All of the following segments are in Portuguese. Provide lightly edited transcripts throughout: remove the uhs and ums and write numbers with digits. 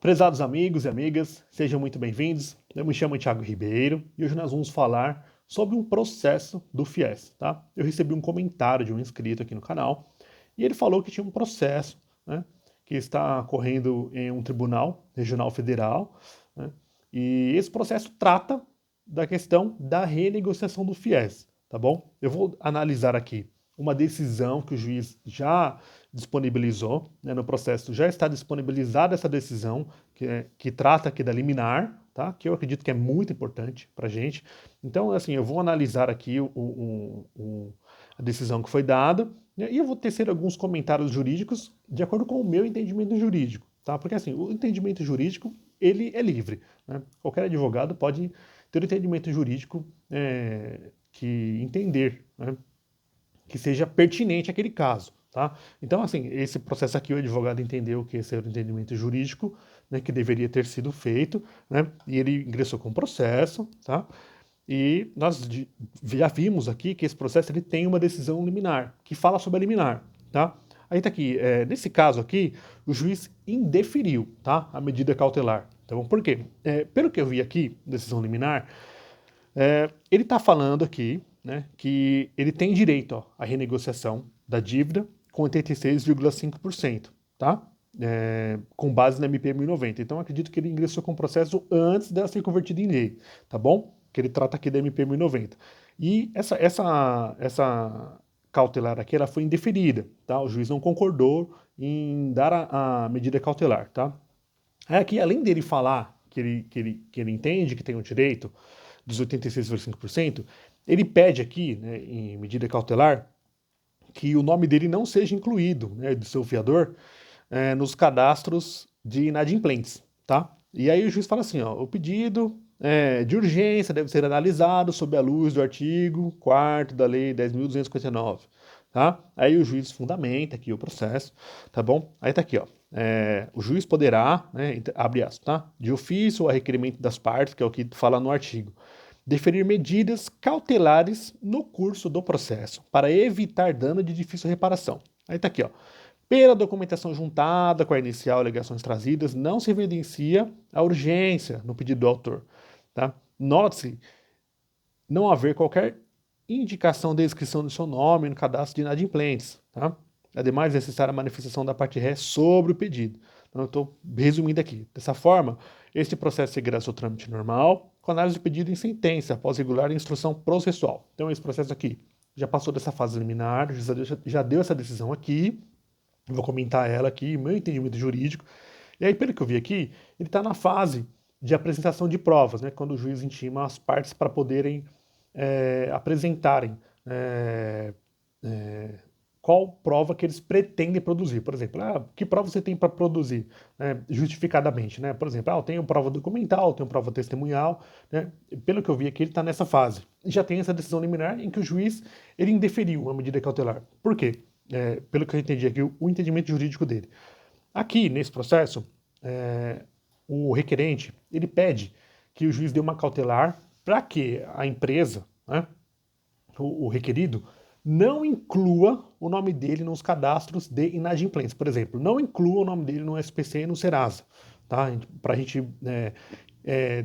Prezados amigos e amigas, sejam muito bem-vindos. Eu me chamo Thiago Ribeiro e hoje nós vamos falar sobre um processo do FIES, tá? Eu recebi um comentário de um inscrito aqui no canal e ele falou que tinha um processo, né, que está correndo em um tribunal regional federal, né, e esse processo trata da questão da renegociação do FIES, tá bom? Eu vou analisar aqui uma decisão que o juiz já disponibilizou, né, no processo já está disponibilizada essa decisão, que trata aqui da liminar, tá? Que eu acredito que é muito importante para a gente. Então, assim, eu vou analisar aqui a decisão que foi dada, né, e eu vou tecer alguns comentários jurídicos de acordo com o meu entendimento jurídico, tá? Porque, assim, o entendimento jurídico, ele é livre, né? Qualquer advogado pode ter um entendimento jurídico que entender, né, que seja pertinente àquele caso, tá? Então, assim, esse processo aqui o advogado entendeu que esse era o entendimento jurídico, né, que deveria ter sido feito, né, e ele ingressou com o processo, tá? E nós já vimos aqui que esse processo ele tem uma decisão liminar, que fala sobre a liminar, tá? Aí tá aqui, nesse caso aqui, o juiz indeferiu, tá, a medida cautelar. Então, por quê? Pelo que eu vi aqui, decisão liminar, ele está falando aqui, né, que ele tem direito, ó, à renegociação da dívida com 86,5%, tá? Com base na MP 1090. Então, acredito que ele ingressou com o processo antes dela ser convertida em lei, tá bom? Que ele trata aqui da MP 1090. E essa cautelar aqui, ela foi indeferida, tá? O juiz não concordou em dar a medida cautelar, tá? Aí aqui, além dele falar que ele entende que tem o direito dos 86,5%, ele pede aqui, né, em medida cautelar, que o nome dele não seja incluído, né, do seu fiador, nos cadastros de inadimplentes, tá? E aí o juiz fala assim, ó, o pedido de urgência deve ser analisado sob a luz do artigo 4º da Lei 10.259, tá? Aí o juiz fundamenta aqui o processo, tá bom? Aí tá aqui, ó, o juiz poderá, né, abre aspas, tá? De ofício ou a requerimento das partes, que é o que fala no artigo, deferir medidas cautelares no curso do processo para evitar dano de difícil reparação. Aí tá aqui, ó. Pela documentação juntada com a inicial e alegações trazidas, não se evidencia a urgência no pedido do autor. Tá? Note-se não haver qualquer indicação de inscrição do seu nome no cadastro de inadimplentes. Tá? Ademais, é necessária a manifestação da parte ré sobre o pedido. Então, eu estou resumindo aqui. Dessa forma, este processo seguirá seu trâmite normal, com análise do pedido em sentença, após regular instrução processual. Então, esse processo aqui já passou dessa fase liminar, já deu essa decisão aqui, vou comentar ela aqui, meu entendimento jurídico. E aí, pelo que eu vi aqui, ele está na fase de apresentação de provas, né, quando o juiz intima as partes para poderem apresentarem qual prova que eles pretendem produzir. Por exemplo, que prova você tem para produzir, né, justificadamente, né? Por exemplo, eu tenho prova documental, eu tenho prova testemunhal, né? Pelo que eu vi aqui, ele está nessa fase. Já tem essa decisão liminar em que o juiz ele indeferiu a medida cautelar. Por quê? Pelo que eu entendi aqui, o entendimento jurídico dele. Aqui, nesse processo, o requerente, ele pede que o juiz dê uma cautelar para que a empresa, né, o requerido, não inclua o nome dele nos cadastros de inadimplentes. Por exemplo, não inclua o nome dele no SPC e no Serasa, tá? Para a gente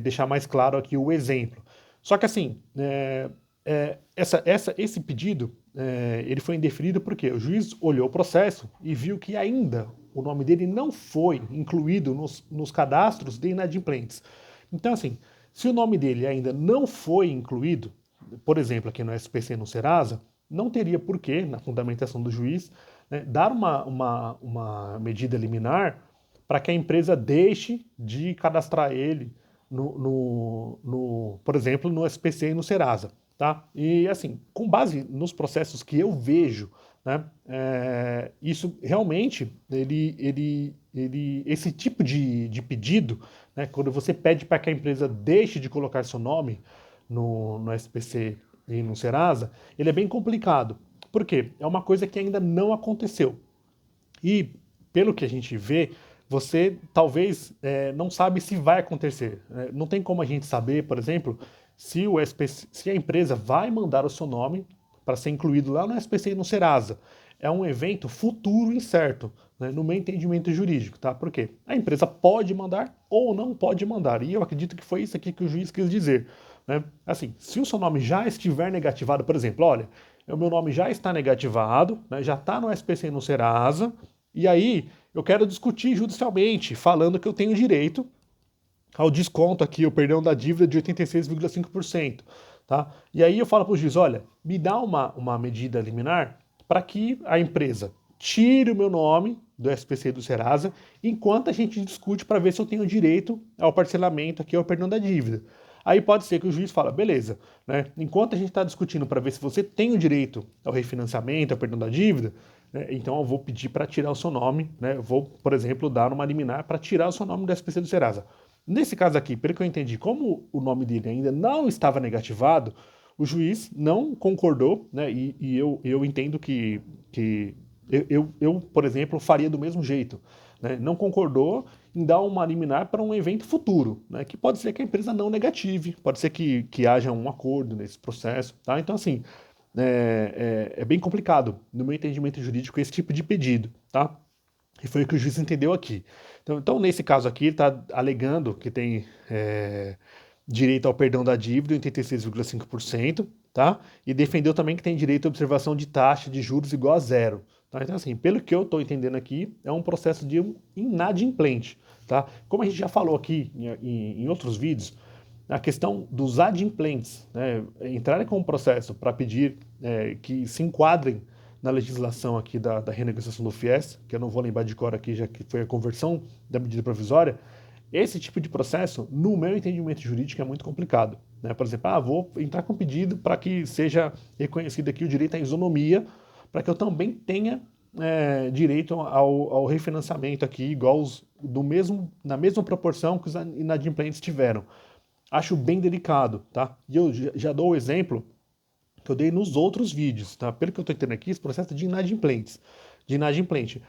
deixar mais claro aqui o exemplo. Só que assim, esse pedido ele foi indeferido porque o juiz olhou o processo e viu que ainda o nome dele não foi incluído nos cadastros de inadimplentes. Então, assim, se o nome dele ainda não foi incluído, por exemplo, aqui no SPC e no Serasa, não teria porquê, na fundamentação do juiz, né, dar uma medida liminar para que a empresa deixe de cadastrar ele, por exemplo, no SPC e no Serasa. Tá? E assim, com base nos processos que eu vejo, né, isso realmente, esse tipo de pedido, né, quando você pede para que a empresa deixe de colocar seu nome no SPC e no Serasa, ele é bem complicado. Por quê? É uma coisa que ainda não aconteceu. E, pelo que a gente vê, você talvez não sabe se vai acontecer. Não tem como a gente saber, por exemplo, se a empresa vai mandar o seu nome para ser incluído lá no SPC e no Serasa. É um evento futuro incerto. né, no meu entendimento jurídico, tá? Por quê? A empresa pode mandar ou não pode mandar, e eu acredito que foi isso aqui que o juiz quis dizer, né? Assim, se o seu nome já estiver negativado, por exemplo, olha, o meu nome já está negativado, né, já está no SPC e no Serasa, e aí eu quero discutir judicialmente, falando que eu tenho direito ao desconto aqui, o perdão da dívida de 86,5%, tá? E aí eu falo para o juiz, olha, me dá uma medida liminar para que a empresa tire o meu nome do SPC e do Serasa, enquanto a gente discute para ver se eu tenho direito ao parcelamento aqui, ao perdão da dívida. Aí pode ser que o juiz fala, beleza, né? Enquanto a gente está discutindo para ver se você tem o direito ao refinanciamento, ao perdão da dívida, né, então eu vou pedir para tirar o seu nome, né? Eu vou, por exemplo, dar uma liminar para tirar o seu nome do SPC do Serasa. Nesse caso aqui, pelo que eu entendi, como o nome dele ainda não estava negativado, o juiz não concordou, né? E eu entendo que por exemplo, faria do mesmo jeito. Né? Não concordou em dar uma liminar para um evento futuro, né? Que pode ser que a empresa não negative, pode ser que haja um acordo nesse processo. Tá? Então, assim, é bem complicado, no meu entendimento jurídico, esse tipo de pedido. Tá? E foi o que o juiz entendeu aqui. Então nesse caso aqui, ele está alegando que tem direito ao perdão da dívida, 86,5%, tá? E defendeu também que tem direito à observação de taxa de juros igual a zero. Tá? Então, assim, pelo que eu estou entendendo aqui, é um processo de inadimplente. Tá? Como a gente já falou aqui em outros vídeos, a questão dos adimplentes, né, entrarem com um processo para pedir que se enquadrem na legislação aqui da renegociação do FIES, que eu não vou lembrar de cor aqui, já que foi a conversão da medida provisória, esse tipo de processo, no meu entendimento jurídico, é muito complicado. Né? Por exemplo, vou entrar com pedido para que seja reconhecido aqui o direito à isonomia, para que eu também tenha direito ao refinanciamento aqui, igual na mesma proporção que os inadimplentes tiveram. Acho bem delicado, tá? E eu já dou o exemplo que eu dei nos outros vídeos, tá? Pelo que eu estou entendendo aqui, esse processo é de inadimplentes. De inadimplente.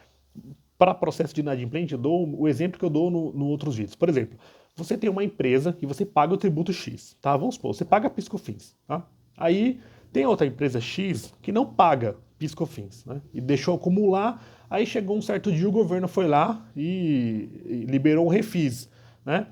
Para processo de inadimplente, eu dou o exemplo que eu dou no outros vídeos. Por exemplo, você tem uma empresa e você paga o tributo X, tá? Vamos supor, você paga PiscoFins, tá? Aí tem outra empresa X que não paga PiscoFins, né? E deixou acumular, aí chegou um certo dia, o governo foi lá e liberou um refis, né?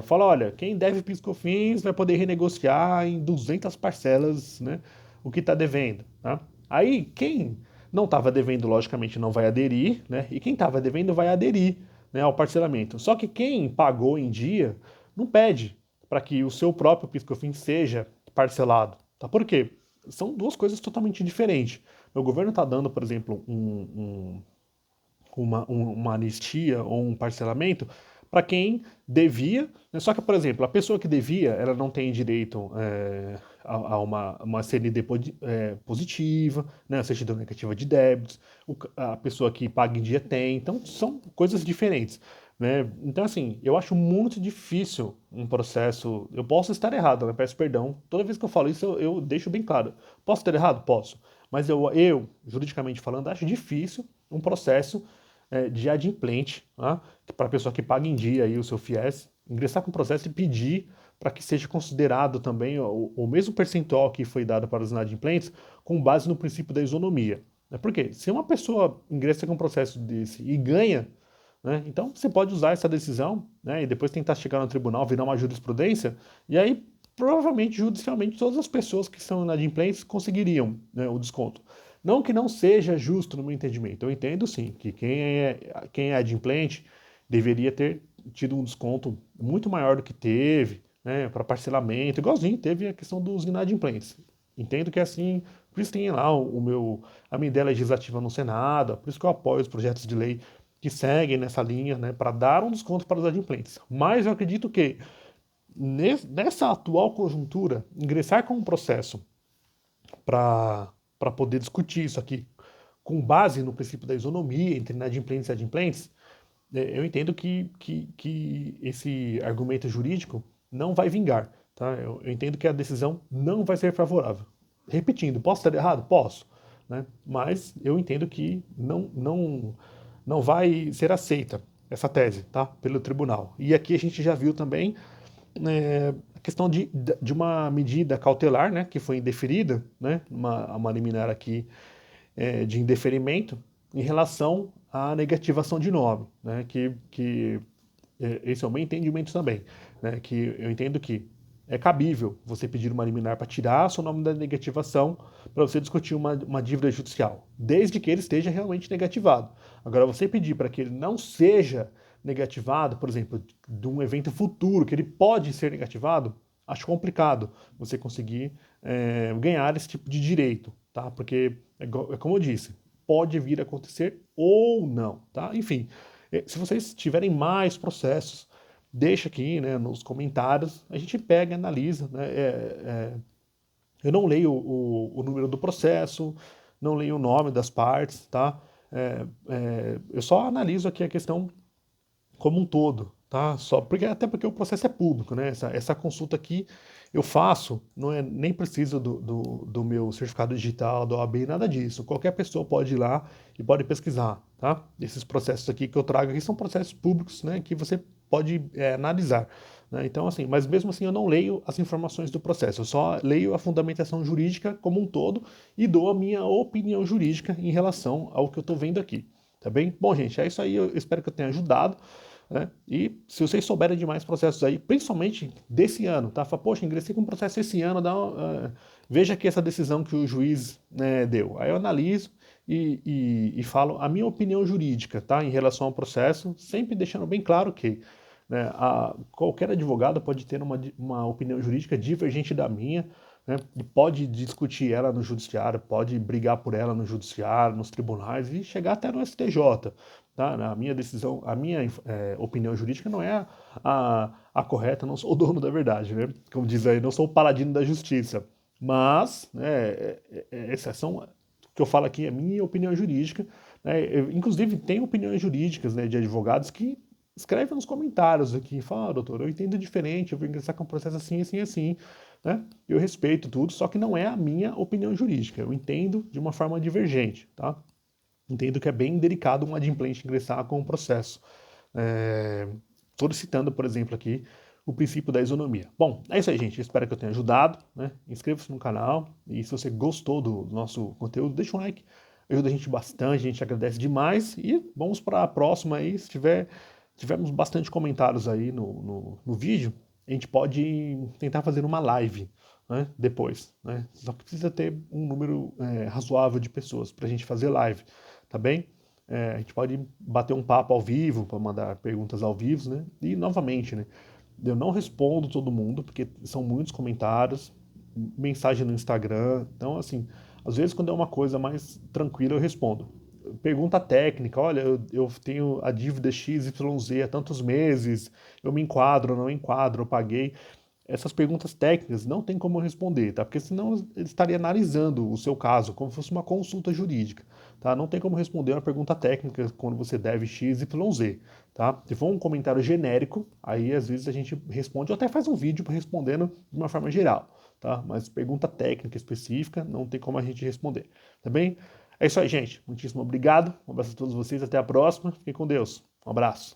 Fala, olha, quem deve PiscoFins vai poder renegociar em 200 parcelas, né, o que está devendo. Tá? Aí, quem não estava devendo, logicamente, não vai aderir, né, e quem estava devendo vai aderir, né, ao parcelamento. Só que quem pagou em dia não pede para que o seu próprio PiscoFins seja parcelado. Tá? Por quê? São duas coisas totalmente diferentes. O governo está dando, por exemplo, uma anistia ou um parcelamento para quem devia, né? Só que, por exemplo, a pessoa que devia, ela não tem direito a uma CND positiva, né? A certidão negativa de débitos, a pessoa que paga em dia tem, então são coisas diferentes. Né? Então, assim, eu acho muito difícil um processo. Eu posso estar errado, né? Peço perdão. Toda vez que eu falo isso, eu deixo bem claro. Posso estar errado? Posso. Mas juridicamente falando, acho difícil um processo de adimplente, tá? Para a pessoa que paga em dia aí o seu FIES, ingressar com o processo e pedir para que seja considerado também o mesmo percentual que foi dado para os inadimplentes com base no princípio da isonomia. Né? Porque se uma pessoa ingressa com um processo desse e ganha, né, então você pode usar essa decisão, né, e depois tentar chegar no tribunal, virar uma jurisprudência, e aí provavelmente judicialmente todas as pessoas que são inadimplentes conseguiriam, né, o desconto. Não que não seja justo no meu entendimento. Eu entendo sim que quem é adimplente deveria ter tido um desconto muito maior do que teve, né, para parcelamento, igualzinho teve a questão dos inadimplentes. Entendo que é assim, por isso tem lá a minha ideia legislativa no Senado, por isso que eu apoio os projetos de lei que seguem nessa linha, né, para dar um desconto para os adimplentes. Mas eu acredito que nessa atual conjuntura, ingressar com um processo para poder discutir isso aqui com base no princípio da isonomia entre inadimplentes e adimplentes, eu entendo que esse argumento jurídico não vai vingar. Tá? Eu entendo que a decisão não vai ser favorável. Repetindo, posso estar errado? Posso. Né? Mas eu entendo que não vai ser aceita essa tese, tá? Pelo tribunal. E aqui a gente já viu também a questão de uma medida cautelar, né, que foi indeferida, né, uma liminar aqui de indeferimento em relação a negativação de nome, né? Esse é o meu entendimento também, né? Que eu entendo que é cabível você pedir uma liminar para tirar seu nome da negativação para você discutir uma dívida judicial, desde que ele esteja realmente negativado. Agora, você pedir para que ele não seja negativado, por exemplo, de um evento futuro, que ele pode ser negativado, acho complicado você conseguir ganhar esse tipo de direito, tá? Porque, é como eu disse, pode vir a acontecer ou não, tá? Enfim, se vocês tiverem mais processos, deixa aqui, né, nos comentários, a gente pega e analisa, né? Eu não leio o número do processo, não leio o nome das partes, tá? Eu só analiso aqui a questão como um todo, tá? Só porque até porque o processo é público, né? Essa consulta aqui eu faço, não é nem preciso do meu certificado digital, da OAB, nada disso. Qualquer pessoa pode ir lá e pode pesquisar, tá? Esses processos aqui que eu trago aqui são processos públicos, né? Que você pode analisar, né? Então, assim, mas mesmo assim eu não leio as informações do processo, eu só leio a fundamentação jurídica como um todo e dou a minha opinião jurídica em relação ao que eu estou vendo aqui. Tá bem? Bom, gente, é isso aí. Eu espero que eu tenha ajudado, né? E se vocês souberem de mais processos aí, principalmente desse ano, tá? Fala, poxa, ingressei com um processo esse ano, veja aqui essa decisão que o juiz, né, deu. Aí eu analiso e falo a minha opinião jurídica, tá? Em relação ao processo, sempre deixando bem claro que, né, qualquer advogado pode ter uma opinião jurídica divergente da minha, né? E pode discutir ela no judiciário, pode brigar por ela no judiciário, nos tribunais e chegar até no STJ. Tá? A minha decisão, a minha opinião jurídica não é a correta, não sou o dono da verdade, né? Como diz aí, não sou o paladino da justiça. Mas, né, exceção que eu falo aqui é a minha opinião jurídica, né? Inclusive, tem opiniões jurídicas, né, de advogados que escrevem nos comentários aqui, fala, doutor, eu entendo diferente, eu vou ingressar com um processo assim, assim, assim, né? Eu respeito tudo, só que não é a minha opinião jurídica, eu entendo de uma forma divergente, tá? Entendo que é bem delicado um adimplente ingressar com o processo. Solicitando, por exemplo, aqui o princípio da isonomia. Bom, é isso aí, gente. Espero que eu tenha ajudado, né? Inscreva-se no canal e se você gostou do nosso conteúdo, deixa um like. Ajuda a gente bastante, a gente agradece demais. E vamos para a próxima aí. Se tivermos bastante comentários aí no vídeo, a gente pode tentar fazer uma live, né, depois, né? Só que precisa ter um número razoável de pessoas para a gente fazer live, tá bem? A gente pode bater um papo ao vivo, para mandar perguntas ao vivo, né? E novamente, né? Eu não respondo todo mundo, porque são muitos comentários, mensagem no Instagram. Então, assim, às vezes quando é uma coisa mais tranquila, eu respondo. Pergunta técnica, olha, eu tenho a dívida XYZ há tantos meses, eu me enquadro, não enquadro, eu paguei. Essas perguntas técnicas não tem como eu responder, tá? Porque senão ele estaria analisando o seu caso como se fosse uma consulta jurídica, tá? Não tem como responder uma pergunta técnica quando você deve X, Y, Z, tá? Se for um comentário genérico, aí às vezes a gente responde ou até faz um vídeo respondendo de uma forma geral, tá? Mas pergunta técnica específica não tem como a gente responder, tá bem? É isso aí, gente. Muitíssimo obrigado. Um abraço a todos vocês. Até a próxima. Fiquem com Deus. Um abraço.